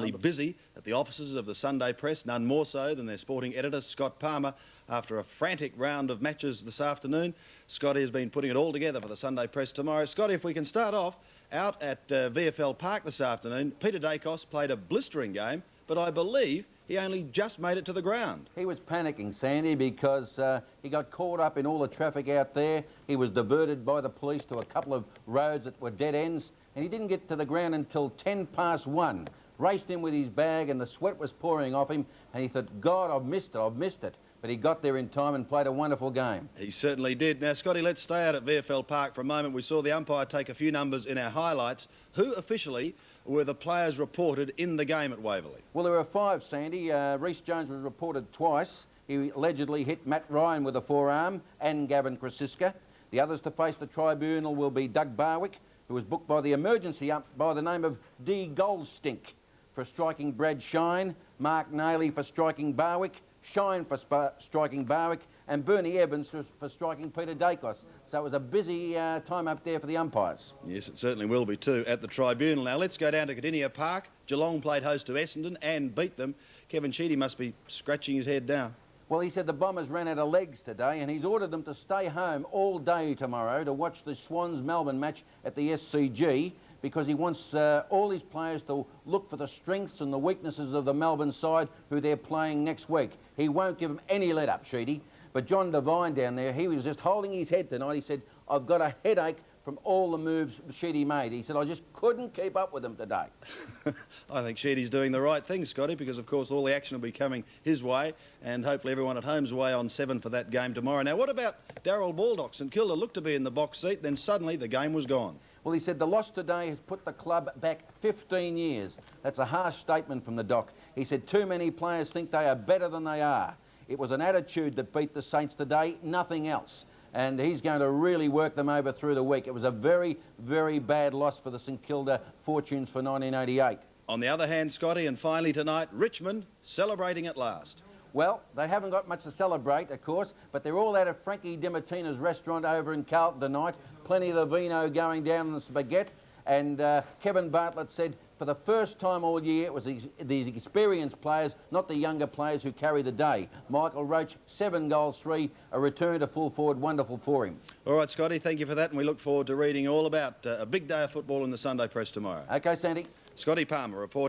absolutely busy at the offices of the Sunday Press, none more so than their sporting editor, Scot Palmer. After a frantic round of matches this afternoon, Scotty has been putting it all together for the Sunday Press tomorrow. Scotty, if we can start off, out at VFL Park this afternoon, Peter Daicos played a blistering game, but I believe he only just made it to the ground. He was panicking, Sandy, because he got caught up in all the traffic out there. He was diverted by the police to a couple of roads that were dead ends, and he didn't get to the ground until 1:10. Raced in with his bag, and the sweat was pouring off him, and he thought, God, I've missed it. But he got there in time and played a wonderful game. He certainly did. Now, Scotty, let's stay out at VFL Park for a moment. We saw the umpire take a few numbers in our highlights. Who officially were the players reported in the game at Waverley? Well, there were 5, Sandy. Rhys Jones was reported twice. He allegedly hit Matt Ryan with a forearm and Gavin Krasiska. The others to face the tribunal will be Doug Barwick, who was booked by the emergency ump by the name of Goldstink for striking Brad Shine, Mark Nayley for striking Barwick, Shine for striking Barwick, and Bernie Evans for striking Peter Daicos. So it was a busy time up there for the umpires. Yes, it certainly will be too at the tribunal. Now let's go down to Cardinia Park. Geelong played host to Essendon and beat them. Kevin Sheedy must be scratching his head now. Well, he said the Bombers ran out of legs today, and he's ordered them to stay home all day tomorrow to watch the Swans-Melbourne match at the SCG, because he wants all his players to look for the strengths and the weaknesses of the Melbourne side who they're playing next week. He won't give them any let-up, Sheedy. But John Devine down there, he was just holding his head tonight. He said, I've got a headache from all the moves Sheedy made. He said, I just couldn't keep up with them today. I think Sheedy's doing the right thing, Scotty, because, of course, all the action will be coming his way, and hopefully everyone at home's way on 7 for that game tomorrow. Now, what about Darryl Baldock? St Kilda looked to be in the box seat, then suddenly the game was gone. Well, he said the loss today has put the club back 15 years. That's a harsh statement from the doc. He said too many players think they are better than they are. It was an attitude that beat the Saints today, nothing else. And he's going to really work them over through the week. It was a very, very bad loss for the St Kilda Fortunes for 1988. On the other hand, Scotty, and finally tonight, Richmond celebrating at last. Well, they haven't got much to celebrate, of course, but they're all out of Frankie DiMartino's restaurant over in Carlton tonight. Plenty of the vino going down in the spaghetti. And Kevin Bartlett said for the first time all year it was these experienced players, not the younger players, who carry the day. Michael Roach, 7 goals, 3, a return to full forward, wonderful for him. All right, Scotty, thank you for that, and we look forward to reading all about a big day of football in the Sunday Press tomorrow. OK, Sandy. Scotty Palmer reporting.